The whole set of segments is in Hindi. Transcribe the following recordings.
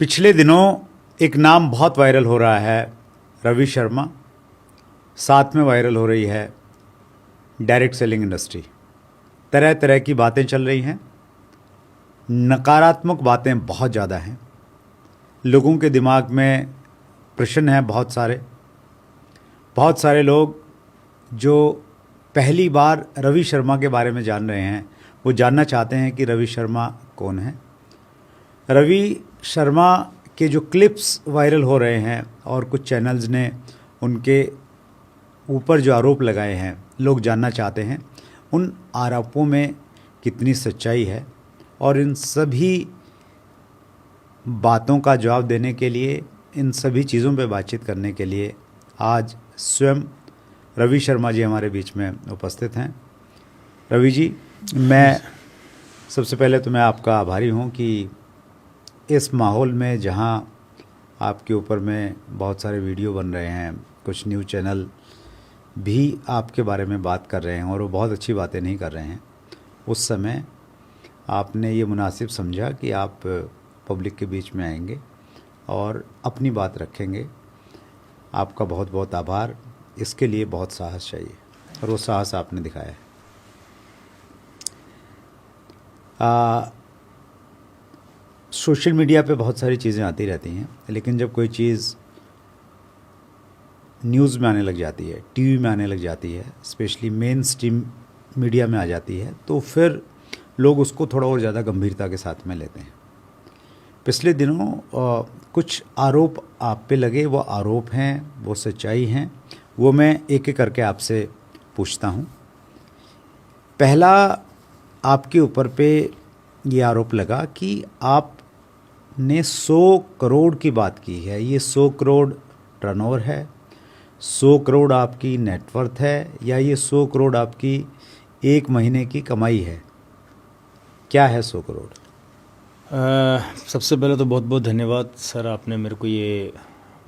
पिछले दिनों एक नाम बहुत वायरल हो रहा है, रवि शर्मा। साथ में वायरल हो रही है डायरेक्ट सेलिंग इंडस्ट्री। तरह तरह की बातें चल रही हैं, नकारात्मक बातें बहुत ज़्यादा हैं। लोगों के दिमाग में प्रश्न हैं बहुत सारे लोग जो पहली बार रवि शर्मा के बारे में जान रहे हैं, वो जानना चाहते हैं कि रवि शर्मा कौन है। रवि शर्मा के जो क्लिप्स वायरल हो रहे हैं और कुछ चैनल्स ने उनके ऊपर जो आरोप लगाए हैं, लोग जानना चाहते हैं उन आरोपों में कितनी सच्चाई है। और इन सभी बातों का जवाब देने के लिए, इन सभी चीज़ों पे बातचीत करने के लिए आज स्वयं रवि शर्मा जी हमारे बीच में उपस्थित हैं। रवि जी, मैं सबसे पहले तो मैं आपका आभारी हूँ कि इस माहौल में जहाँ आपके ऊपर में बहुत सारे वीडियो बन रहे हैं, कुछ न्यूज़ चैनल भी आपके बारे में बात कर रहे हैं और वो बहुत अच्छी बातें नहीं कर रहे हैं, उस समय आपने ये मुनासिब समझा कि आप पब्लिक के बीच में आएंगे और अपनी बात रखेंगे। आपका बहुत बहुत आभार। इसके लिए बहुत साहस चाहिए और वो साहस आपने दिखाया है। सोशल मीडिया पे बहुत सारी चीज़ें आती रहती हैं, लेकिन जब कोई चीज़ न्यूज़ में आने लग जाती है, टीवी में आने लग जाती है, स्पेशली मेन स्ट्रीम मीडिया में आ जाती है, तो फिर लोग उसको थोड़ा और ज़्यादा गंभीरता के साथ में लेते हैं। पिछले दिनों कुछ आरोप आप पे लगे, वो आरोप हैं, वो सच्चाई हैं, वो मैं एक एक करके आपसे पूछता हूँ। पहला, आपके ऊपर पे ये आरोप लगा कि आपने 100 करोड़ की बात की है। ये 100 करोड़ टर्नओवर है, 100 करोड़ आपकी नेटवर्थ है, या ये 100 करोड़ आपकी एक महीने की कमाई है? क्या है 100 करोड़? सबसे पहले तो बहुत बहुत धन्यवाद सर, आपने मेरे को ये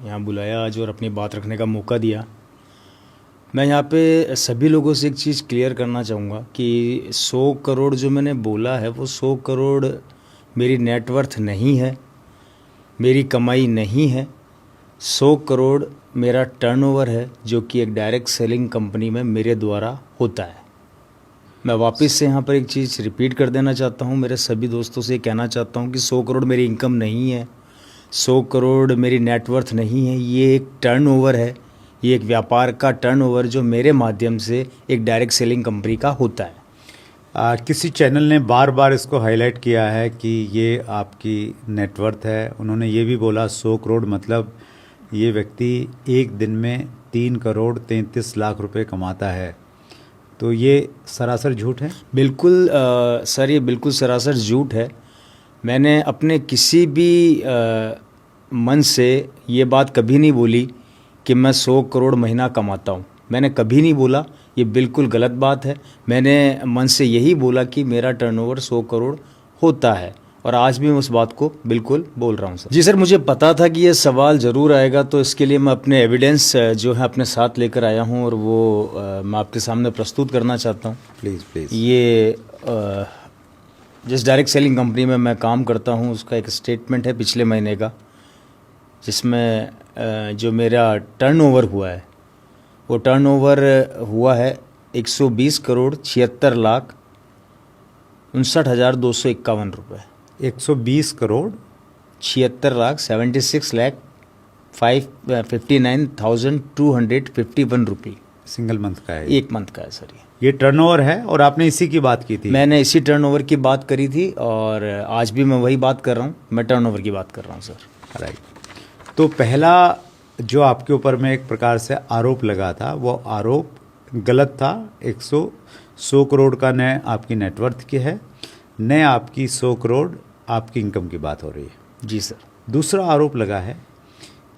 यहाँ बुलाया आज और अपनी बात रखने का मौका दिया। मैं यहाँ पे सभी लोगों से एक चीज़ क्लियर करना चाहूँगा कि 100 करोड़ जो मैंने बोला है, वो 100 करोड़ मेरी नेटवर्थ नहीं है, मेरी कमाई नहीं है। 100 करोड़ मेरा टर्नओवर है, जो कि एक डायरेक्ट सेलिंग कंपनी में मेरे द्वारा होता है। मैं वापस से यहाँ पर एक चीज़ रिपीट कर देना चाहता हूँ, मेरे सभी दोस्तों से कहना चाहता हूँ कि 100 करोड़ मेरी इनकम नहीं है, 100 करोड़ मेरी नेटवर्थ नहीं है। ये एक टर्नओवर है, ये एक व्यापार का टर्नओवर जो मेरे माध्यम से एक डायरेक्ट सेलिंग कंपनी का होता है। किसी चैनल ने बार बार इसको हाईलाइट किया है कि ये आपकी नेटवर्थ है। उन्होंने ये भी बोला 100 करोड़ मतलब ये व्यक्ति एक दिन में 3 करोड़ 33 लाख रुपए कमाता है। तो ये सरासर झूठ है? बिल्कुल सर, ये बिल्कुल सरासर झूठ है। मैंने अपने किसी भी मन से ये बात कभी नहीं बोली कि मैं 100 करोड़ महीना कमाता हूँ। मैंने कभी नहीं बोला, ये बिल्कुल गलत बात है। मैंने मन से यही बोला कि मेरा टर्नओवर 100 करोड़ होता है, और आज भी मैं उस बात को बिल्कुल बोल रहा हूँ सर। जी सर, मुझे पता था कि ये सवाल ज़रूर आएगा, तो इसके लिए मैं अपने एविडेंस जो है अपने साथ लेकर आया हूँ और वो मैं आपके सामने प्रस्तुत करना चाहता हूँ। प्लीज़। ये जिस डायरेक्ट सेलिंग कंपनी में मैं काम करता हूँ, उसका एक स्टेटमेंट है पिछले महीने का, जिसमें जो मेरा टर्नओवर हुआ है, वो टर्नओवर हुआ है 120 करोड़ 76 लाख 59,251 रुपये। 120 करोड़ 76 लाख 76 लाख 59,251 रुपये सिंगल मंथ का है? एक मंथ का है सर। ये टर्नओवर है और आपने इसी की बात की थी? मैंने इसी टर्नओवर की बात करी थी और आज भी मैं वही बात कर रहा हूँ, मैं टर्नओवर की बात कर रहा हूँ सर। राइट। तो पहला जो आपके ऊपर में एक प्रकार से आरोप लगा था, वो आरोप गलत था। 100 करोड़ का न आपकी नेटवर्थ की है, न आपकी 100 करोड़ आपकी इनकम की बात हो रही है। जी सर। दूसरा दूसरा आरोप लगा है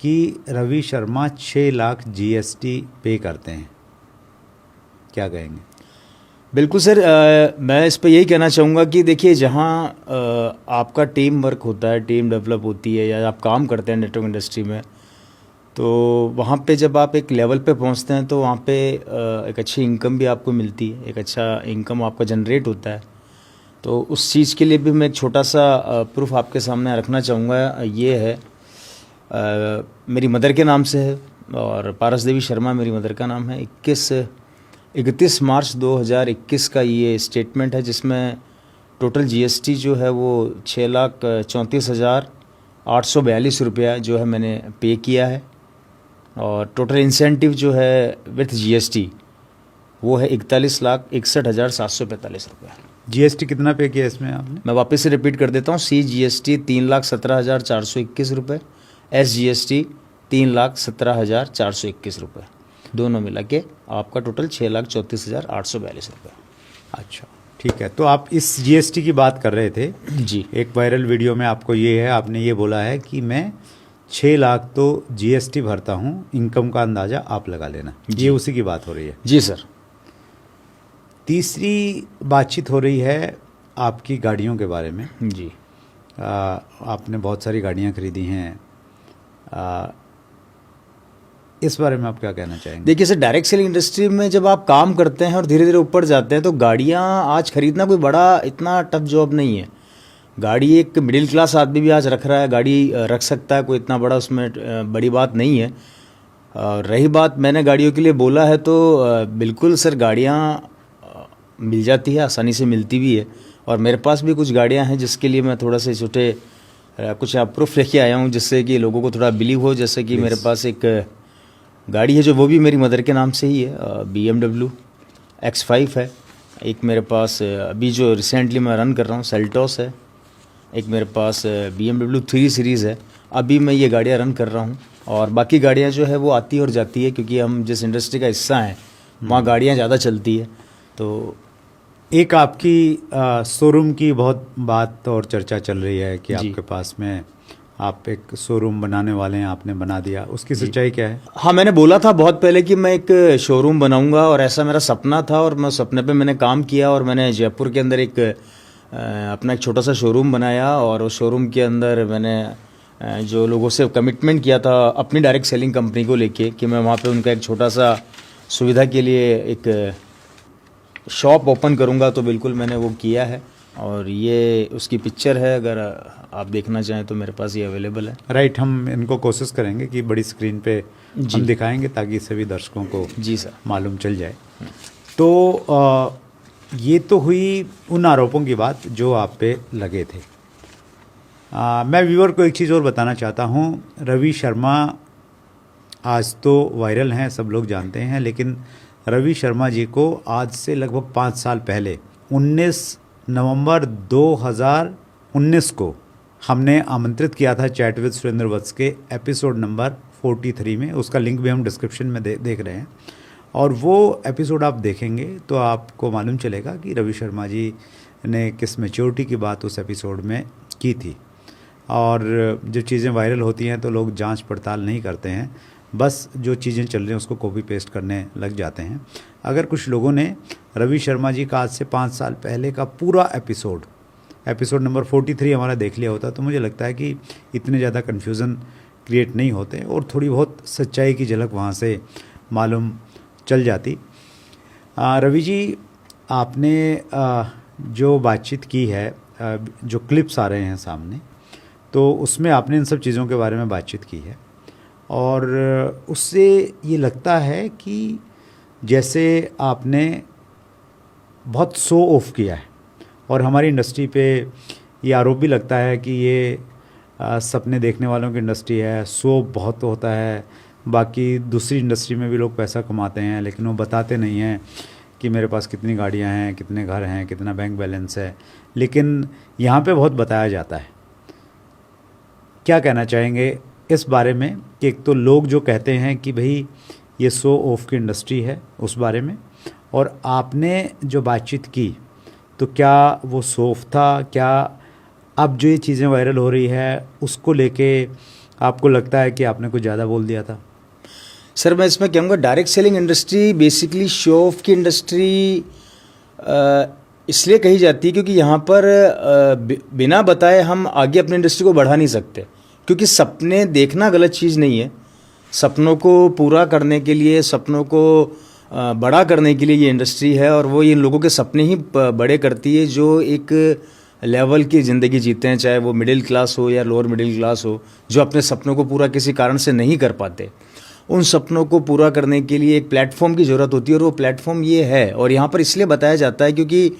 कि रवि शर्मा 6 लाख GST पे करते हैं। क्या कहेंगे? बिल्कुल सर, मैं इस पर यही कहना चाहूँगा कि देखिए, जहाँ आपका टीम वर्क होता है, टीम डेवलप होती है, या आप काम करते हैं नेटवर्क इंडस्ट्री में, तो वहाँ पे जब आप एक लेवल पे पहुँचते हैं तो वहाँ पे एक अच्छी इनकम भी आपको मिलती है, एक अच्छा इनकम आपका जनरेट होता है। तो उस चीज़ के लिए भी मैं एक छोटा सा प्रूफ आपके सामने रखना चाहूँगा। ये है मेरी मदर के नाम से है और पारस देवी शर्मा मेरी मदर का नाम है। 31 मार्च 2021 का ये स्टेटमेंट है, जिसमें टोटल जीएसटी जो है वो 6,34,842 रुपया जो है मैंने पे किया है, और टोटल इंसेंटिव जो है विथ जीएसटी वो है 41,61,745 रुपया। जीएसटी कितना पे किया इसमें आपने? मैं वापस से रिपीट कर देता हूँ। CGST 3,17,421 रुपये, SGST 3,17,421 रुपये, दोनों मिला के आपका टोटल 6,34,842 रुपये। अच्छा, ठीक है। तो आप इस जीएसटी की बात कर रहे थे जी। एक वायरल वीडियो में आपको ये है, आपने ये बोला है कि मैं 6 लाख तो जीएसटी भरता हूँ, इनकम का अंदाज़ा आप लगा लेना। ये उसी की बात हो रही है? जी सर। तीसरी बातचीत हो रही है आपकी गाड़ियों के बारे में। जी। आपने बहुत सारी गाड़ियाँ खरीदी हैं, इस बारे में आप क्या कहना चाहेंगे? देखिए सर, डायरेक्ट सेलिंग इंडस्ट्री में जब आप काम करते हैं और धीरे धीरे ऊपर जाते हैं तो गाड़ियाँ आज खरीदना कोई बड़ा इतना टफ जॉब नहीं है। गाड़ी एक मिडिल क्लास आदमी भी आज रख रहा है, गाड़ी रख सकता है, कोई इतना बड़ा उसमें बड़ी बात नहीं है। रही बात मैंने गाड़ियों के लिए बोला है, तो बिल्कुल सर गाड़ियाँ मिल जाती है, आसानी से मिलती भी है, और मेरे पास भी कुछ गाड़ियाँ हैं जिसके लिए मैं थोड़ा से छोटे कुछ प्रूफ लेके आया हूँ, जिससे कि लोगों को थोड़ा बिलीव हो। जैसे कि मेरे पास एक गाड़ी है जो वो भी मेरी मदर के नाम से ही है, BMW X5 है। एक मेरे पास अभी जो रिसेंटली मैं रन कर रहा हूँ सेल्टॉस है। एक मेरे पास BMW 3 सीरीज़ है, अभी मैं ये गाड़ियाँ रन कर रहा हूँ। और बाकी गाड़ियाँ जो है वो आती और जाती है, क्योंकि हम जिस इंडस्ट्री का हिस्सा हैं वहाँ गाड़ियाँ ज़्यादा चलती है। तो एक आपकी शोरूम की बहुत बात और चर्चा चल रही है कि आपके पास में आप एक शोरूम बनाने वाले हैं, आपने बना दिया, उसकी सच्चाई क्या है? हाँ, मैंने बोला था बहुत पहले कि मैं एक शोरूम बनाऊंगा, और ऐसा मेरा सपना था, और मैं सपने पे मैंने काम किया, और मैंने जयपुर के अंदर एक अपना एक छोटा सा शोरूम बनाया। और उस शोरूम के अंदर मैंने जो लोगों से कमिटमेंट किया था अपनी डायरेक्ट सेलिंग कंपनी को लेके कि मैं वहाँ पे उनका एक छोटा सा सुविधा के लिए एक शॉप ओपन करूँगा, तो बिल्कुल मैंने वो किया है। और ये उसकी पिक्चर है, अगर आप देखना चाहें तो मेरे पास ये अवेलेबल है। राइट, हम इनको कोशिश करेंगे कि बड़ी स्क्रीन पे हम दिखाएंगे ताकि सभी दर्शकों को जी सर मालूम चल जाए। तो ये तो हुई उन आरोपों की बात जो आप पे लगे थे। मैं व्यूअर को एक चीज़ और बताना चाहता हूँ। रवि शर्मा आज तो वायरल हैं, सब लोग जानते हैं, लेकिन रवि शर्मा जी को आज से लगभग 5 साल पहले 19 नवंबर 2019 को हमने आमंत्रित किया था चैट विद सुरेंद्र वत्स के एपिसोड नंबर 43 में। उसका लिंक भी हम डिस्क्रिप्शन में देख रहे हैं, और वो एपिसोड आप देखेंगे तो आपको मालूम चलेगा कि रवि शर्मा जी ने किस मैच्योरिटी की बात उस एपिसोड में की थी। और जब चीज़ें वायरल होती हैं तो लोग जांच पड़ताल नहीं करते हैं, बस जो चीज़ें चल रही हैं उसको कॉपी पेस्ट करने लग जाते हैं। अगर कुछ लोगों ने रवि शर्मा जी का आज से 5 साल पहले का पूरा एपिसोड नंबर 43 हमारा देख लिया होता तो मुझे लगता है कि इतने ज़्यादा कन्फ्यूज़न क्रिएट नहीं होते और थोड़ी बहुत सच्चाई की झलक वहाँ से मालूम चल जाती। रवि जी, आपने जो बातचीत की है, जो क्लिप्स आ रहे हैं सामने, तो उसमें आपने इन सब चीज़ों के बारे में बातचीत की है, और उससे ये लगता है कि जैसे आपने बहुत शो ऑफ किया है, और हमारी इंडस्ट्री पे ये आरोप भी लगता है कि ये सपने देखने वालों की इंडस्ट्री है, शो बहुत होता है। बाकी दूसरी इंडस्ट्री में भी लोग पैसा कमाते हैं, लेकिन वो बताते नहीं हैं कि मेरे पास कितनी गाड़ियां हैं, कितने घर हैं, कितना बैंक बैलेंस है, लेकिन यहाँ पे बहुत बताया जाता है। क्या कहना चाहेंगे इस बारे में कि एक तो लोग जो कहते हैं कि भाई ये शो ऑफ की इंडस्ट्री है, उस बारे में, और आपने जो बातचीत की तो क्या वो शो ऑफ था? क्या अब जो ये चीज़ें वायरल हो रही है उसको लेके आपको लगता है कि आपने कुछ ज़्यादा बोल दिया था? सर, मैं इसमें कहूँगा direct selling industry basically show off की इंडस्ट्री इसलिए कही जाती है क्योंकि यहाँ पर बिना बताए हम आगे अपनी इंडस्ट्री को बढ़ा नहीं सकते, क्योंकि सपने देखना गलत चीज़ नहीं है। सपनों को पूरा करने के लिए, सपनों को बड़ा करने के लिए ये इंडस्ट्री है, और वो इन लोगों के सपने ही बड़े करती है जो एक लेवल की ज़िंदगी जीते हैं, चाहे वो मिडिल क्लास हो या लोअर मिडिल क्लास हो, जो अपने सपनों को पूरा किसी कारण से नहीं कर पाते। उन सपनों को पूरा करने के लिए एक प्लेटफॉर्म की ज़रूरत होती है, और वो प्लेटफॉर्म ये है। और यहाँ पर इसलिए बताया जाता है क्योंकि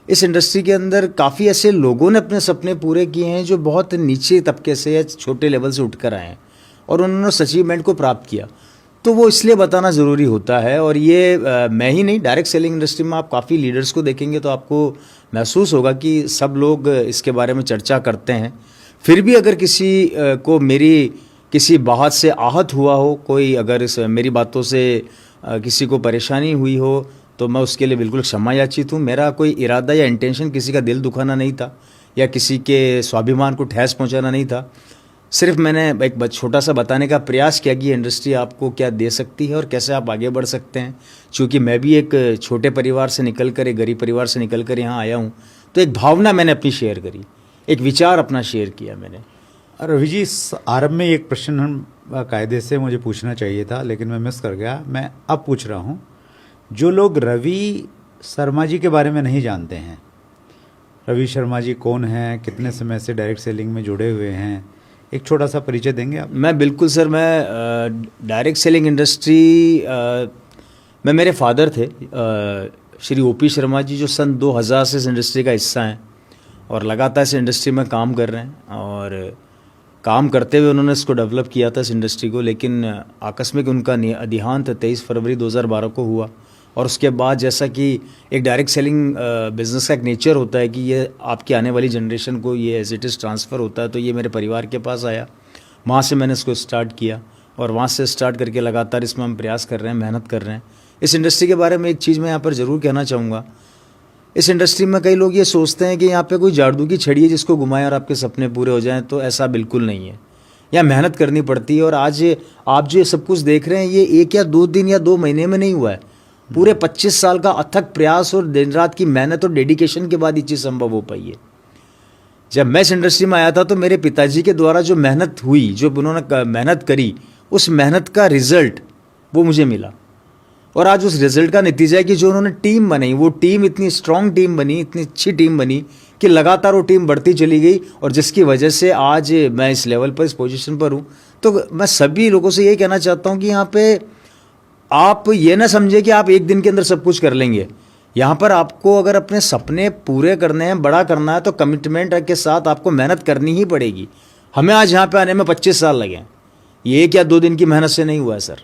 इस इंडस्ट्री के अंदर काफ़ी ऐसे लोगों ने अपने सपने पूरे किए हैं जो बहुत नीचे तबके से या छोटे लेवल से उठकर आए हैं, और उन्होंने उस अचीवमेंट को प्राप्त किया। तो वो इसलिए बताना ज़रूरी होता है। और ये मैं ही नहीं, डायरेक्ट सेलिंग इंडस्ट्री में आप काफ़ी लीडर्स को देखेंगे तो आपको महसूस होगा कि सब लोग इसके बारे में चर्चा करते हैं। फिर भी अगर किसी को मेरी किसी बात से आहत हुआ हो, कोई अगर इस मेरी बातों से किसी को परेशानी हुई हो, तो मैं उसके लिए बिल्कुल क्षमा याचित हूँ। मेरा कोई इरादा या इंटेंशन किसी का दिल दुखाना नहीं था या किसी के स्वाभिमान को ठेस पहुँचाना नहीं था। सिर्फ मैंने एक छोटा सा बताने का प्रयास किया कि ये इंडस्ट्री आपको क्या दे सकती है और कैसे आप आगे बढ़ सकते हैं। चूँकि मैं भी एक छोटे परिवार से निकल कर, एक गरीब परिवार से निकल कर यहाँ आया हूँ, तो एक भावना मैंने अपनी शेयर करी, एक विचार अपना शेयर किया मैंने। रवि जी, आरंभ में एक प्रश्न कायदे से मुझे पूछना चाहिए था, लेकिन मैं मिस कर गया। मैं अब पूछ रहा हूँ, जो लोग रवि शर्मा जी के बारे में नहीं जानते हैं, रवि शर्मा जी कौन हैं, कितने समय से डायरेक्ट सेलिंग में जुड़े हुए हैं, एक छोटा सा परिचय देंगे आप? मैं बिल्कुल सर, मैं डायरेक्ट सेलिंग इंडस्ट्री में मेरे फादर थे श्री ओपी शर्मा जी, जो सन 2000 से इस इंडस्ट्री का हिस्सा हैं और लगातार इस इंडस्ट्री में काम कर रहे हैं। और काम करते हुए उन्होंने इसको डेवलप किया था, इस इंडस्ट्री को। लेकिन आकस्मिक उनका देहांत 23 फरवरी 2012 को हुआ। और उसके बाद जैसा कि एक डायरेक्ट सेलिंग बिज़नेस का एक नेचर होता है कि ये आपकी आने वाली जनरेशन को ये एज इट इज़ ट्रांसफ़र होता है, तो ये मेरे परिवार के पास आया। वहाँ से मैंने इसको स्टार्ट किया और वहाँ से स्टार्ट करके लगातार इसमें हम प्रयास कर रहे हैं, मेहनत कर रहे हैं। इस इंडस्ट्री के बारे में एक चीज़ मैं यहाँ पर ज़रूर कहना चाहूँगा। इस इंडस्ट्री में कई लोग ये सोचते हैं कि यहाँ पे कोई जादू की छड़ी है जिसको घुमाएं और आपके सपने पूरे हो जाएं, तो ऐसा बिल्कुल नहीं है। यहाँ मेहनत करनी पड़ती है। और आज आप जो सब कुछ देख रहे हैं, ये 1 या 2 दिन या 2 महीने में नहीं हुआ है। पूरे 25 साल का अथक प्रयास और दिन रात की मेहनत और डेडिकेशन के बाद ये चीज़ संभव हो पाई है। जब मैं इस इंडस्ट्री में आया था तो मेरे पिताजी के द्वारा जो मेहनत हुई, जो उन्होंने मेहनत करी, उस मेहनत का रिजल्ट वो मुझे मिला। और आज उस रिजल्ट का नतीजा है कि जो उन्होंने टीम बनाई, वो टीम इतनी स्ट्रांग टीम बनी, इतनी अच्छी टीम बनी कि लगातार वो टीम बढ़ती चली गई, और जिसकी वजह से आज मैं इस लेवल पर, इस पोजीशन पर हूँ। तो मैं सभी लोगों से ये कहना चाहता हूँ कि यहाँ पे आप ये ना समझे कि आप एक दिन के अंदर सब कुछ कर लेंगे। यहाँ पर आपको अगर अपने सपने पूरे करने हैं, बड़ा करना है, तो कमिटमेंट के साथ आपको मेहनत करनी ही पड़ेगी। हमें आज यहाँ पे आने में 25 साल लगे हैं। ये 1 या 2 दिन की मेहनत से नहीं हुआ है सर।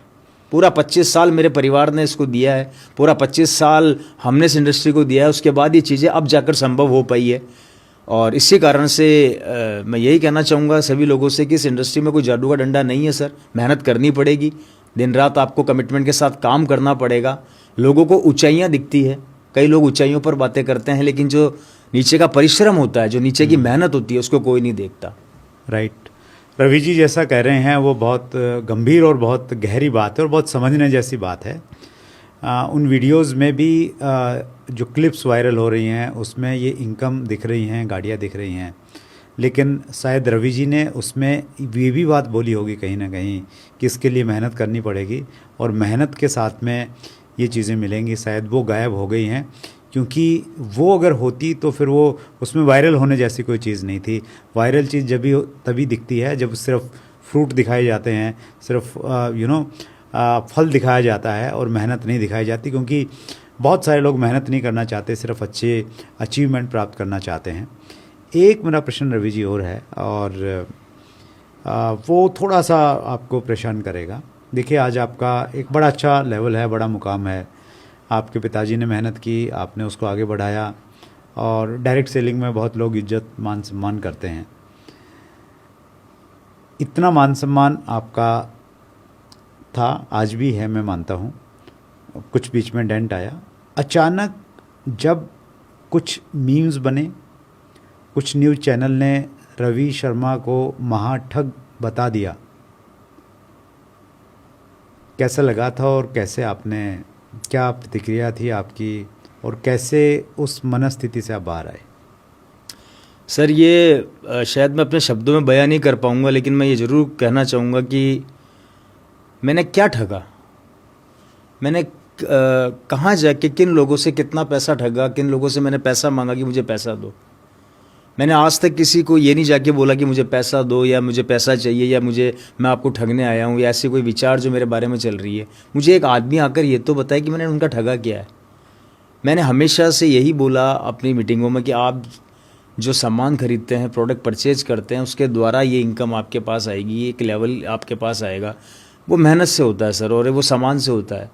पूरा 25 साल मेरे परिवार ने इसको दिया है, पूरा 25 साल हमने इस इंडस्ट्री को दिया है। उसके बाद ये चीज़ें अब जाकर संभव हो पाई है। और इसी कारण से मैं यही कहना चाहूँगा सभी लोगों से कि इस इंडस्ट्री में कोई जादू का डंडा नहीं है सर। मेहनत करनी पड़ेगी, दिन रात आपको कमिटमेंट के साथ काम करना पड़ेगा। लोगों को ऊंचाइयाँ दिखती है, कई लोग ऊंचाइयों पर बातें करते हैं, लेकिन जो नीचे का परिश्रम होता है, जो नीचे की मेहनत होती है, उसको कोई नहीं देखता। राइट। रवि जी जैसा कह रहे हैं वो बहुत गंभीर और बहुत गहरी बात है और बहुत समझने जैसी बात है। उन वीडियोस में भी जो क्लिप्स वायरल हो रही हैं उसमें ये इनकम दिख रही हैं, गाड़ियाँ दिख रही हैं, लेकिन शायद रवि जी ने उसमें ये भी बात बोली होगी कहीं ना कहीं कि इसके लिए मेहनत करनी पड़ेगी और मेहनत के साथ में ये चीज़ें मिलेंगी। शायद वो गायब हो गई हैं, क्योंकि वो अगर होती तो फिर वो उसमें वायरल होने जैसी कोई चीज़ नहीं थी। वायरल चीज़ तभी दिखती है जब सिर्फ फ्रूट दिखाए जाते हैं, सिर्फ फल दिखाया जाता है और मेहनत नहीं दिखाई जाती, क्योंकि बहुत सारे लोग मेहनत नहीं करना चाहते, सिर्फ अच्छे अचीवमेंट प्राप्त करना चाहते हैं। एक मेरा प्रश्न रवि जी और है, और वो थोड़ा सा आपको परेशान करेगा। देखिए, आज आपका एक बड़ा अच्छा लेवल है, बड़ा मुकाम है। आपके पिताजी ने मेहनत की, आपने उसको आगे बढ़ाया, और डायरेक्ट सेलिंग में बहुत लोग इज्जत मान सम्मान करते हैं। इतना मान सम्मान आपका था, आज भी है, मैं मानता हूँ। कुछ बीच में डेंट आया। अचानक जब कुछ मीम्स बने, कुछ न्यूज़ चैनल ने रवि शर्मा को महाठग बता दिया, कैसा लगा था और कैसे आपने, क्या प्रतिक्रिया थी आपकी, और कैसे उस मनस्थिति से आप बाहर आए? सर, ये शायद मैं अपने शब्दों में बयान नहीं कर पाऊँगा, लेकिन मैं ये ज़रूर कहना चाहूँगा कि मैंने क्या ठगा, मैंने कहाँ जाके किन लोगों से कितना पैसा ठगा, किन लोगों से मैंने पैसा मांगा कि मुझे पैसा दो। मैंने आज तक किसी को ये नहीं जाके बोला कि मुझे पैसा दो या मुझे पैसा चाहिए या मैं आपको ठगने आया हूँ या ऐसी कोई विचार जो मेरे बारे में चल रही है। मुझे एक आदमी आकर ये तो बताए कि मैंने उनका ठगा क्या है। मैंने हमेशा से यही बोला अपनी मीटिंगों में कि आप जो सामान खरीदते हैं, प्रोडक्ट परचेज करते हैं, उसके द्वारा ये इनकम आपके पास आएगी, एक लेवल आपके पास आएगा, वो मेहनत से होता है सर, और वो सामान से होता है।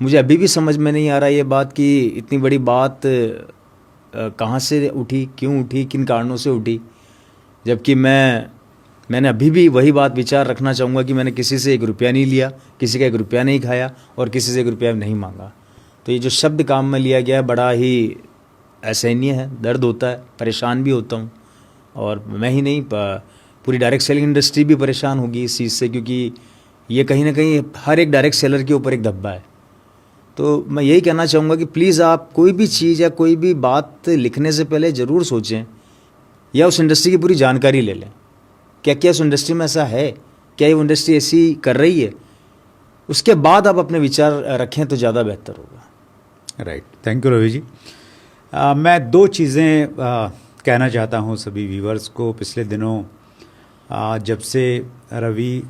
मुझे अभी भी समझ में नहीं आ रहा ये बात कि इतनी बड़ी बात कहाँ से उठी, क्यों उठी, किन कारणों से उठी, जबकि मैंने अभी भी वही बात विचार रखना चाहूँगा कि मैंने किसी से 1 रुपया नहीं लिया, किसी का 1 रुपया नहीं खाया और किसी से 1 रुपया नहीं मांगा। तो ये जो शब्द काम में लिया गया है बड़ा ही असहनीय है, दर्द होता है, परेशान भी होता हूँ। और मैं ही नहीं, पूरी डायरेक्ट सेलिंग इंडस्ट्री भी परेशान होगी इस चीज़ से, क्योंकि ये कहीं ना कहीं हर एक डायरेक्ट सेलर के ऊपर एक धब्बा है। तो मैं यही कहना चाहूँगा कि प्लीज़ आप कोई भी चीज़ या कोई भी बात लिखने से पहले ज़रूर सोचें या उस इंडस्ट्री की पूरी जानकारी ले लें। क्या क्या उस इंडस्ट्री में ऐसा है, क्या ये इंडस्ट्री ऐसी कर रही है, उसके बाद आप अपने विचार रखें तो ज़्यादा बेहतर होगा। Right, thank you Ravi ji. मैं 2 चीज़ें कहना चाहता हूँ सभी व्यूवर्स को। पिछले दिनों जब से रवि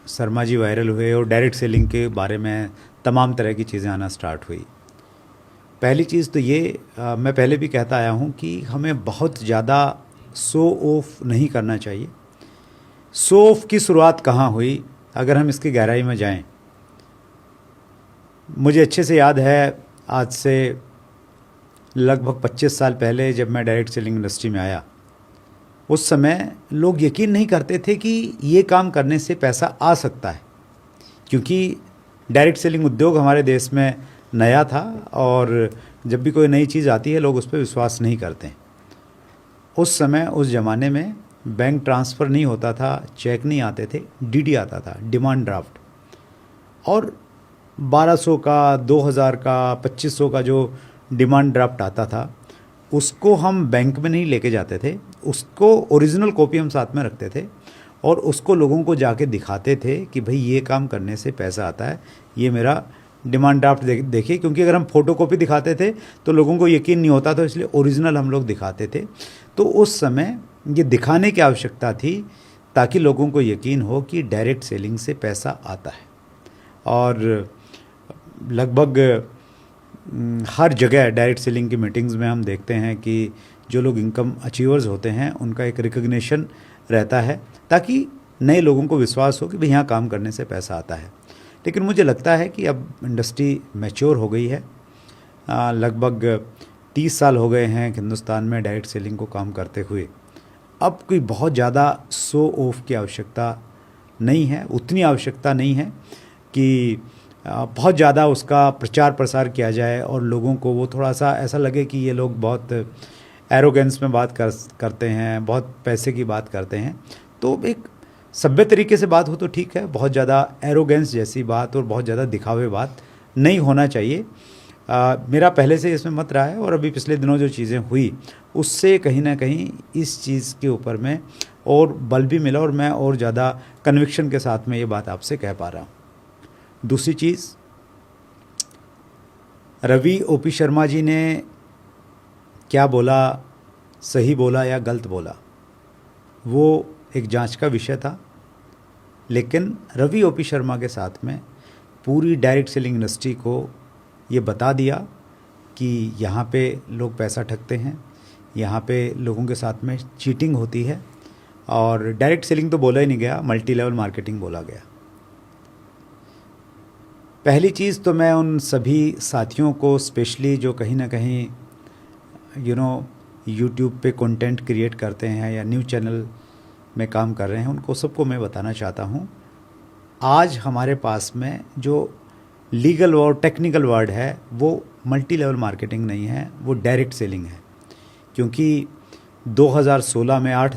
शर्मा जी वायरल हुए और डायरेक्ट सेलिंग के बारे में तमाम तरह की चीज़ें आना स्टार्ट हुई, पहली चीज़ तो ये मैं पहले भी कहता आया हूँ कि हमें बहुत ज़्यादा शो ऑफ नहीं करना चाहिए। शो ऑफ की शुरुआत कहाँ हुई, अगर हम इसकी गहराई में जाएं, मुझे अच्छे से याद है, आज से लगभग 25 साल पहले जब मैं डायरेक्ट सेलिंग इंडस्ट्री में आया, उस समय लोग यकीन नहीं करते थे कि ये काम करने से पैसा आ सकता है, क्योंकि डायरेक्ट सेलिंग उद्योग हमारे देश में नया था और जब भी कोई नई चीज़ आती है लोग उस पर विश्वास नहीं करते। उस समय उस ज़माने में बैंक ट्रांसफ़र नहीं होता था, चेक नहीं आते थे, डीडी आता था, डिमांड ड्राफ्ट, और 1200 का, 2000 का, 2500 का जो डिमांड ड्राफ्ट आता था, उसको हम बैंक में नहीं लेके जाते थे, उसको ओरिजिनल कॉपी हम साथ में रखते थे और उसको लोगों को जाके दिखाते थे कि भाई ये काम करने से पैसा आता है, ये मेरा डिमांड ड्राफ्ट देखिए। क्योंकि अगर हम फोटोकॉपी दिखाते थे तो लोगों को यकीन नहीं होता था, इसलिए ओरिजिनल हम लोग दिखाते थे। तो उस समय ये दिखाने की आवश्यकता थी ताकि लोगों को यकीन हो कि डायरेक्ट सेलिंग से पैसा आता है। और लगभग हर जगह डायरेक्ट सेलिंग की मीटिंग्स में हम देखते हैं कि जो लोग इनकम अचीवर्स होते हैं उनका एक रिकग्निशन रहता है ताकि नए लोगों को विश्वास हो कि भाई यहाँ काम करने से पैसा आता है। लेकिन मुझे लगता है कि अब इंडस्ट्री मैच्योर हो गई है। लगभग 30 साल हो गए हैं हिंदुस्तान में डायरेक्ट सेलिंग को काम करते हुए। अब कोई बहुत ज़्यादा शो ऑफ की आवश्यकता नहीं है, उतनी आवश्यकता नहीं है कि बहुत ज़्यादा उसका प्रचार प्रसार किया जाए और लोगों को वो थोड़ा सा ऐसा लगे कि ये लोग बहुत एरोगेंस में बात करते हैं, बहुत पैसे की बात करते हैं। तो एक सभ्य तरीके से बात हो तो ठीक है, बहुत ज़्यादा एरोगेंस जैसी बात और बहुत ज़्यादा दिखावे बात नहीं होना चाहिए। मेरा पहले से इसमें मत रहा है और अभी पिछले दिनों जो चीज़ें हुई उससे कहीं ना कहीं इस चीज़ के ऊपर में और बल भी मिला और मैं और ज़्यादा कन्विक्शन के साथ में ये बात आपसे कह पा रहा हूँ। दूसरी चीज़, रवि ओपी शर्मा जी ने क्या बोला, सही बोला या गलत बोला, वो एक जांच का विषय था। लेकिन रवि ओपी शर्मा के साथ में पूरी डायरेक्ट सेलिंग इंडस्ट्री को ये बता दिया कि यहाँ पे लोग पैसा ठगते हैं, यहाँ पे लोगों के साथ में चीटिंग होती है। और डायरेक्ट सेलिंग तो बोला ही नहीं गया, मल्टी लेवल मार्केटिंग बोला गया। पहली चीज़ तो मैं उन सभी साथियों को, स्पेशली जो कहीं ना कहीं यूट्यूब पे कंटेंट क्रिएट करते हैं या न्यूज़ चैनल में काम कर रहे हैं, उनको सबको मैं बताना चाहता हूँ, आज हमारे पास में जो लीगल और टेक्निकल वर्ड है वो मल्टी लेवल मार्केटिंग नहीं है, वो डायरेक्ट सेलिंग है। क्योंकि 2016 में 8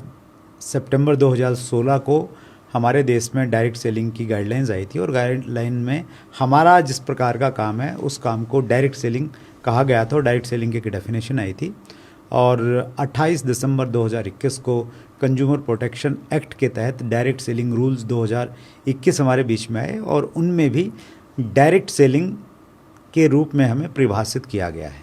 सितंबर 2016 को हमारे देश में डायरेक्ट सेलिंग की गाइडलाइंस आई थी और गाइडलाइन में हमारा जिस प्रकार का काम है उस काम को डायरेक्ट सेलिंग कहा गया था और डायरेक्ट सेलिंग की डेफिनेशन आई थी। और 28 दिसंबर 2021 को कंज्यूमर प्रोटेक्शन एक्ट के तहत डायरेक्ट सेलिंग रूल्स 2021 हमारे बीच में आए और उनमें भी डायरेक्ट सेलिंग के रूप में हमें परिभाषित किया गया है।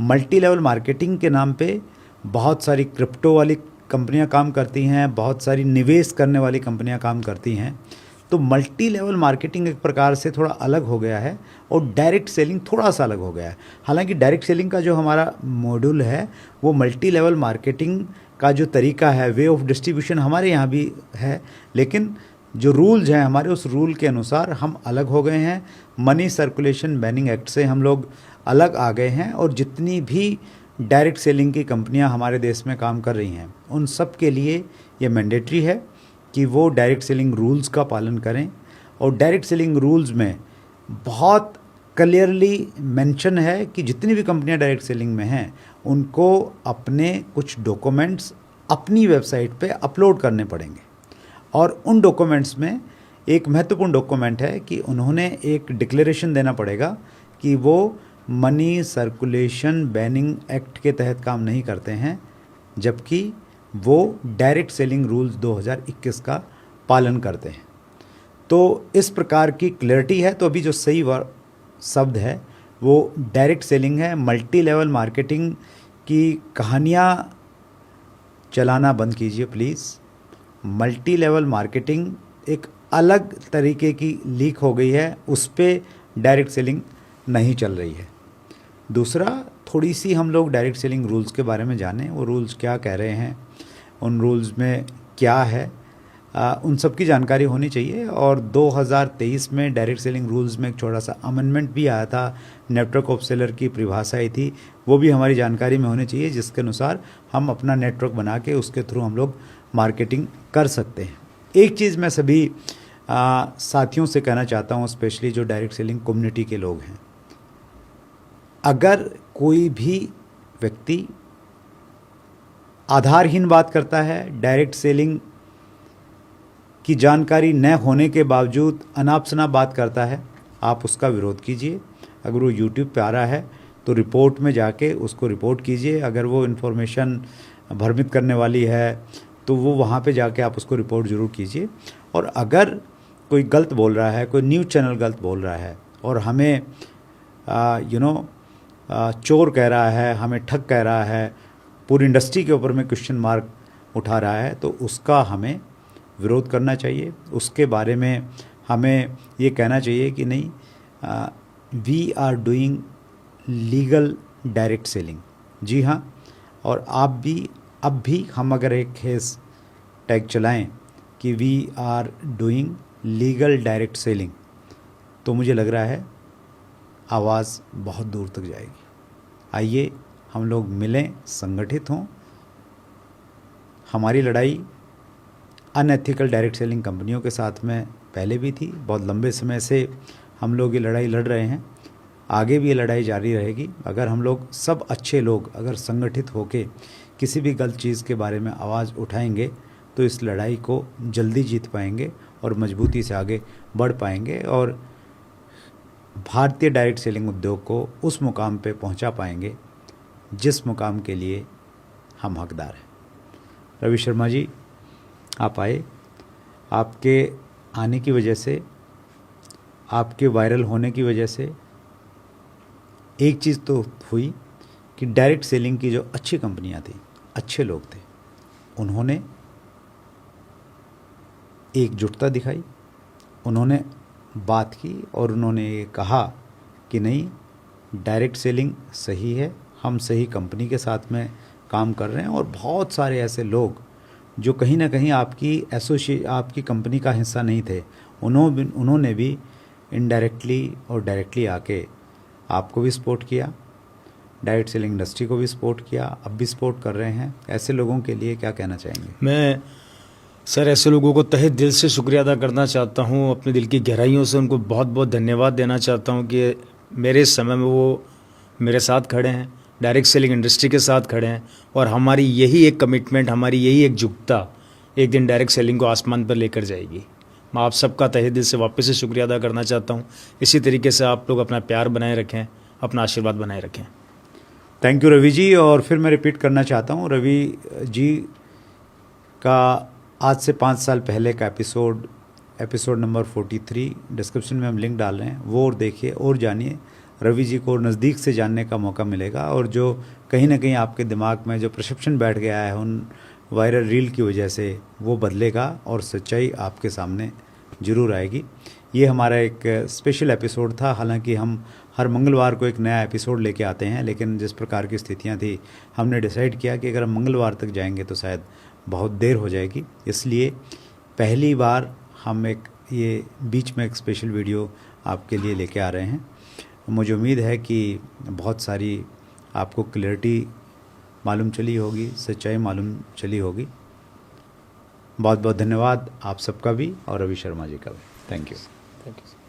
मल्टी लेवल मार्केटिंग के नाम पे बहुत सारी क्रिप्टो वाली कंपनियां काम करती हैं, बहुत सारी निवेश करने वाली कंपनियां काम करती हैं। तो मल्टी लेवल मार्केटिंग एक प्रकार से थोड़ा अलग हो गया है और डायरेक्ट सेलिंग थोड़ा सा अलग हो गया है। हालांकि डायरेक्ट सेलिंग का जो हमारा मॉड्यूल है वो मल्टी लेवल मार्केटिंग का जो तरीका है, वे ऑफ डिस्ट्रीब्यूशन हमारे यहाँ भी है, लेकिन जो रूल्स हैं हमारे, उस रूल के अनुसार हम अलग हो गए हैं। मनी सर्कुलेशन बैनिंग एक्ट से हम लोग अलग आ गए हैं और जितनी भी डायरेक्ट सेलिंग की कंपनियां हमारे देश में काम कर रही हैं उन सब के लिए ये मैंडेटरी है कि वो डायरेक्ट सेलिंग रूल्स का पालन करें। और डायरेक्ट सेलिंग रूल्स में बहुत क्लियरली मेंशन है कि जितनी भी कंपनियां डायरेक्ट सेलिंग में हैं उनको अपने कुछ डॉक्यूमेंट्स अपनी वेबसाइट पे अपलोड करने पड़ेंगे। और उन डॉक्यूमेंट्स में एक महत्वपूर्ण डॉक्यूमेंट है कि उन्होंने एक डिक्लेरेशन देना पड़ेगा कि वो मनी सर्कुलेशन बैनिंग एक्ट के तहत काम नहीं करते हैं, जबकि वो डायरेक्ट सेलिंग रूल्स 2021 का पालन करते हैं। तो इस प्रकार की क्लैरिटी है। तो अभी जो सही शब्द है वो डायरेक्ट सेलिंग है। मल्टी लेवल मार्केटिंग की कहानियाँ चलाना बंद कीजिए प्लीज़। मल्टी लेवल मार्केटिंग एक अलग तरीके की लीक हो गई है, उस पर डायरेक्ट सेलिंग नहीं चल रही है। दूसरा, थोड़ी सी हम लोग डायरेक्ट सेलिंग रूल्स के बारे में जानें, वो रूल्स क्या कह रहे हैं, उन रूल्स में क्या है, उन सब की जानकारी होनी चाहिए। और 2023 में डायरेक्ट सेलिंग रूल्स में एक छोटा सा अमेंडमेंट भी आया था, नेटवर्क ऑफ सेलर की परिभाषा आई थी, वो भी हमारी जानकारी में होनी चाहिए, जिसके अनुसार हम अपना नेटवर्क बना के उसके थ्रू हम लोग मार्केटिंग कर सकते हैं। एक चीज़ मैं सभी साथियों से कहना चाहता हूँ, स्पेशली जो डायरेक्ट सेलिंग कम्युनिटी के लोग हैं, अगर कोई भी व्यक्ति आधारहीन बात करता है, डायरेक्ट सेलिंग की जानकारी न होने के बावजूद अनाप शनाप बात करता है, आप उसका विरोध कीजिए। अगर वो यूट्यूब पे आ रहा है तो रिपोर्ट में जाके उसको रिपोर्ट कीजिए। अगर वो इन्फॉर्मेशन भ्रमित करने वाली है तो वो वहाँ पे जाके आप उसको रिपोर्ट ज़रूर कीजिए। और अगर कोई गलत बोल रहा है, कोई न्यूज़ चैनल गलत बोल रहा है और हमें चोर कह रहा है, हमें ठग कह रहा है, पूरी इंडस्ट्री के ऊपर में क्वेश्चन मार्क उठा रहा है, तो उसका हमें विरोध करना चाहिए। उसके बारे में हमें ये कहना चाहिए कि नहीं, we are doing legal direct selling. जी हाँ, और आप भी अब भी हम अगर एक हैश टैग चलाएं कि we are doing legal direct selling, तो मुझे लग रहा है आवाज़ बहुत दूर तक जाएगी। आइए हम लोग मिलें, संगठित हों। हमारी लड़ाई अनएथिकल डायरेक्ट सेलिंग कंपनियों के साथ में पहले भी थी, बहुत लंबे समय से हम लोग ये लड़ाई लड़ रहे हैं, आगे भी ये लड़ाई जारी रहेगी। अगर हम लोग सब अच्छे लोग अगर संगठित होके किसी भी गलत चीज़ के बारे में आवाज़ उठाएंगे तो इस लड़ाई को जल्दी जीत पाएंगे और मजबूती से आगे बढ़ पाएंगे और भारतीय डायरेक्ट सेलिंग उद्योग को उस मुकाम पे पहुंचा पाएंगे जिस मुकाम के लिए हम हकदार हैं। रवि शर्मा जी, आप आए। आपके आने की वजह से, आपके वायरल होने की वजह से एक चीज़ तो हुई कि डायरेक्ट सेलिंग की जो अच्छी कंपनियां थी, अच्छे लोग थे, उन्होंने एकजुटता दिखाई, उन्होंने बात की और उन्होंने ये कहा कि नहीं, डायरेक्ट सेलिंग सही है, हम सही कंपनी के साथ में काम कर रहे हैं। और बहुत सारे ऐसे लोग जो कहीं ना कहीं आपकी कंपनी का हिस्सा नहीं थे, उन्होंने भी इनडायरेक्टली और डायरेक्टली आके आपको भी सपोर्ट किया, डायरेक्ट सेलिंग इंडस्ट्री को भी सपोर्ट किया, अब भी सपोर्ट कर रहे हैं। ऐसे लोगों के लिए क्या कहना चाहेंगे? मैं सर ऐसे लोगों को तहे दिल से शुक्रिया अदा करना चाहता हूँ, अपने दिल की गहराइयों से उनको बहुत बहुत धन्यवाद देना चाहता हूँ कि मेरे इस समय में वो मेरे साथ खड़े हैं, डायरेक्ट सेलिंग इंडस्ट्री के साथ खड़े हैं। और हमारी यही एक कमिटमेंट, हमारी यही एकजुटता एक दिन डायरेक्ट सेलिंग को आसमान पर लेकर जाएगी। मैं आप सबका तहे दिल से वापस से शुक्रिया अदा करना चाहता हूँ। इसी तरीके से आप लोग अपना प्यार बनाए रखें, अपना आशीर्वाद बनाए रखें। Thank you Ravi ji. और फिर मैं रिपीट करना चाहता हूँ, रवि जी का आज से 5 साल पहले का एपिसोड नंबर 43, डिस्क्रिप्शन में हम लिंक डाल रहे हैं, वो और देखिए और जानिए। रवि जी को नज़दीक से जानने का मौका मिलेगा और जो कहीं ना कहीं आपके दिमाग में जो परसेप्शन बैठ गया है उन वायरल रील की वजह से वो बदलेगा और सच्चाई आपके सामने ज़रूर आएगी। ये हमारा एक स्पेशल एपिसोड था। हालांकि हम हर मंगलवार को एक नया एपिसोड लेके आते हैं, लेकिन जिस प्रकार की स्थितियां थी हमने डिसाइड किया कि अगर हम मंगलवार तक जाएंगे तो शायद बहुत देर हो जाएगी। इसलिए पहली बार हम एक ये बीच में एक स्पेशल वीडियो आपके लिए लेके आ रहे हैं। मुझे उम्मीद है कि बहुत सारी आपको क्लैरिटी मालूम चली होगी, सच्चाई मालूम चली होगी। बहुत बहुत धन्यवाद आप सबका भी और रवि शर्मा जी का भी। Thank you. Thank you.